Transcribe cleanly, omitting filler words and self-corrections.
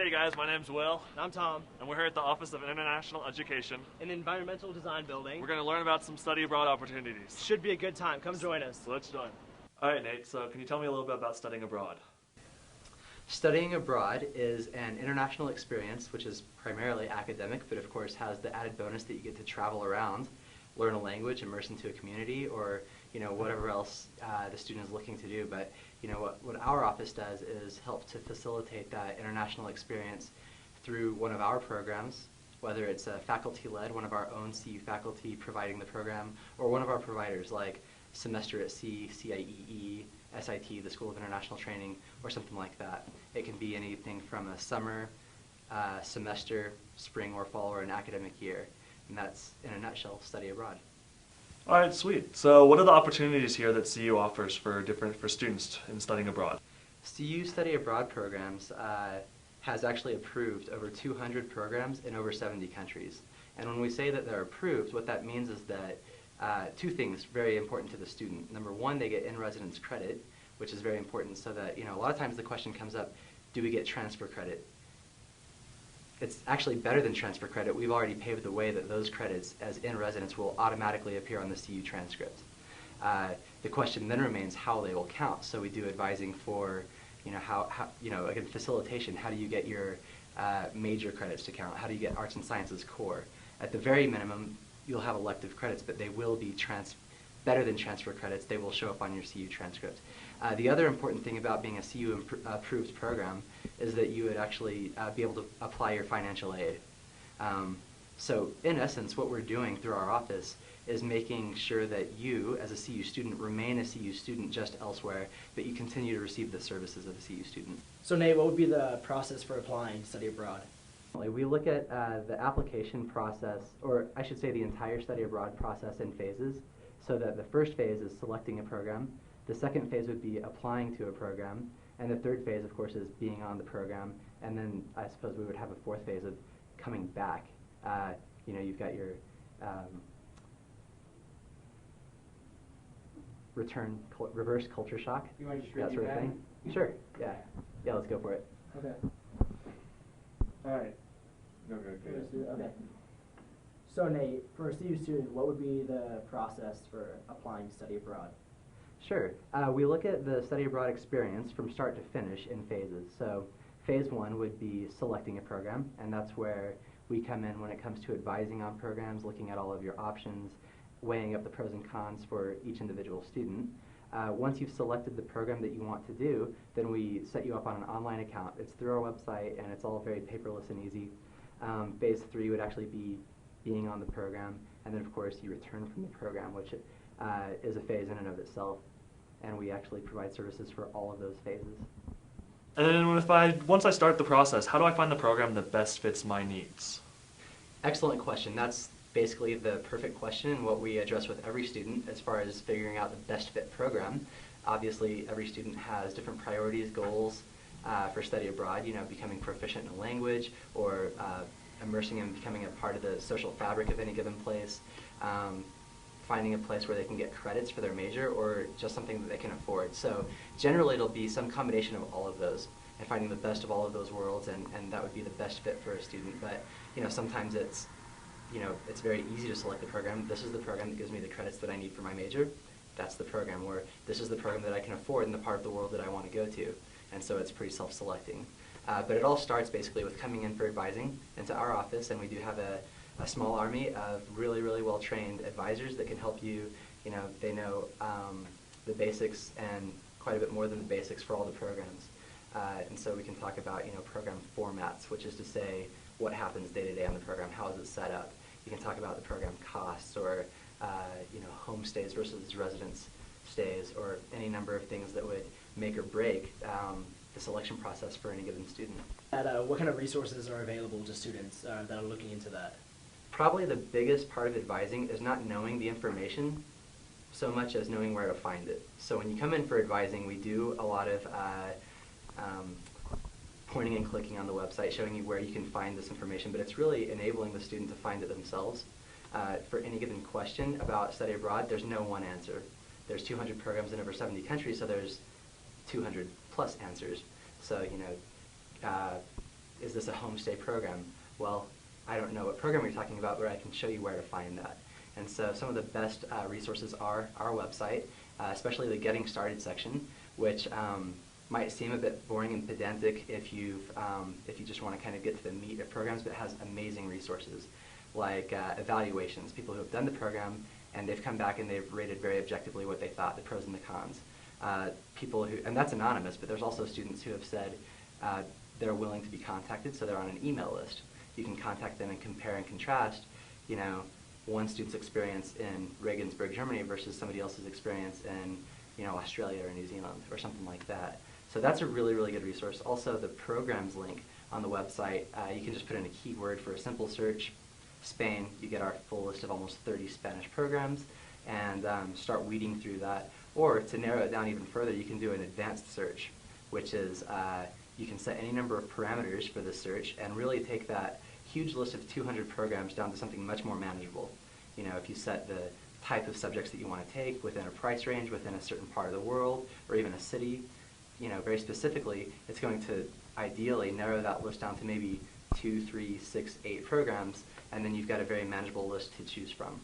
Hey guys, my name's Will, I'm Tom, and we're here at the Office of International Education. in the Environmental Design Building. We're going to learn about some study abroad opportunities. Should be a good time. Come join us. So let's join. Alright Nate, so can you tell me a little bit about studying abroad? Studying abroad is an international experience which is primarily academic, but of course has the added bonus that you get to travel around, learn a language, immerse into a community, or whatever else the student is looking to do. But what our office does is help to facilitate that international experience through one of our programs, whether it's a faculty-led, one of our own CU faculty providing the program, or one of our providers like Semester at Sea, CIEE, SIT, the School of International Training, or something like that. It can be anything from a summer, semester, spring or fall, or an academic year. And that's, in a nutshell, study abroad. Alright, sweet. So what are the opportunities here that CU offers for students in studying abroad? CU Study Abroad programs has actually approved over 200 programs in over 70 countries. And when we say that they're approved, what that means is that two things very important to the student. Number one, they get in-residence credit, which is very important so that, a lot of times the question comes up, do we get transfer credit? It's actually better than transfer credit. We've already paved the way that those credits as in-residence will automatically appear on the CU transcript. The question then remains how they will count. So we do advising for, again, facilitation. How do you get your major credits to count? How do you get arts and sciences core? At the very minimum, you'll have elective credits, but they will be better than transfer credits. They will show up on your CU transcript. The other important thing about being a CU approved program is that you would actually be able to apply your financial aid. So in essence, what we're doing through our office is making sure that you, as a CU student, remain a CU student just elsewhere, but you continue to receive the services of a CU student. So Nate, what would be the process for applying to study abroad? We look at the application process, or I should say the entire study abroad process in phases, so that the first phase is selecting a program, the second phase would be applying to a program, and the third phase, of course, is being on the program, and then I suppose we would have a fourth phase of coming back. You've got your reverse culture shock, You want to just that sort of thing. Sure, yeah, let's go for it. Okay. All right. No, good. Okay. So Nate, for a CU student, what would be the process for applying to study abroad? Sure. We look at the study abroad experience from start to finish in phases. So phase one would be selecting a program, and that's where we come in when it comes to advising on programs, looking at all of your options, weighing up the pros and cons for each individual student. Once you've selected the program that you want to do, then we set you up on an online account. It's through our website, and it's all very paperless and easy. Phase three would actually be being on the program, and then of course you return from the program, which is a phase in and of itself, and we actually provide services for all of those phases. And then once I start the process, how do I find the program that best fits my needs? Excellent question. That's basically the perfect question and what we address with every student as far as figuring out the best fit program. Obviously, every student has different priorities, goals for study abroad, becoming proficient in a language or immersing and becoming a part of the social fabric of any given place, finding a place where they can get credits for their major, or just something that they can afford. So generally it'll be some combination of all of those and finding the best of all of those worlds, and that would be the best fit for a student. But sometimes it's very easy to select the program. This is the program that gives me the credits that I need for my major. That's the program. Or this is the program that I can afford in the part of the world that I want to go to. And so it's pretty self-selecting. But it all starts basically with coming in for advising into our office, and we do have a small army of really, really well-trained advisors that can help you. They know the basics and quite a bit more than the basics for all the programs. And so we can talk about program formats, which is to say what happens day to day on the program, how is it set up. You can talk about the program costs, or home stays versus residence stays, or any number of things that would make or break the selection process for any given student. What kind of resources are available to students that are looking into that? Probably the biggest part of advising is not knowing the information so much as knowing where to find it. So when you come in for advising, we do a lot of pointing and clicking on the website, showing you where you can find this information, but it's really enabling the student to find it themselves. For any given question about study abroad, there's no one answer. There's 200 programs in over 70 countries, so there's 200 plus answers. So, is is this a homestay program? Well, I don't know what program you're talking about, but I can show you where to find that. And so some of the best resources are our website, especially the Getting Started section, which might seem a bit boring and pedantic if you just want to kind of get to the meat of programs, but it has amazing resources like evaluations, people who have done the program and they've come back and they've rated very objectively what they thought, the pros and the cons. People who, and that's anonymous, but there's also students who have said they're willing to be contacted, so they're on an email list. You can contact them and compare and contrast, you know, one student's experience in Regensburg, Germany versus somebody else's experience in, you know, Australia or New Zealand or something like that. So that's a really, really good resource. Also, the programs link on the website, you can just put in a keyword for a simple search, Spain, you get our full list of almost 30 Spanish programs, and start weeding through that. Or to narrow it down even further, you can do an advanced search, which is you can set any number of parameters for the search and really take that huge list of 200 programs down to something much more manageable. You know, if you set the type of subjects that you want to take within a price range, within a certain part of the world, or even a city, you know, very specifically, it's going to ideally narrow that list down to maybe 2, 3, 6, 8 programs, and then you've got a very manageable list to choose from.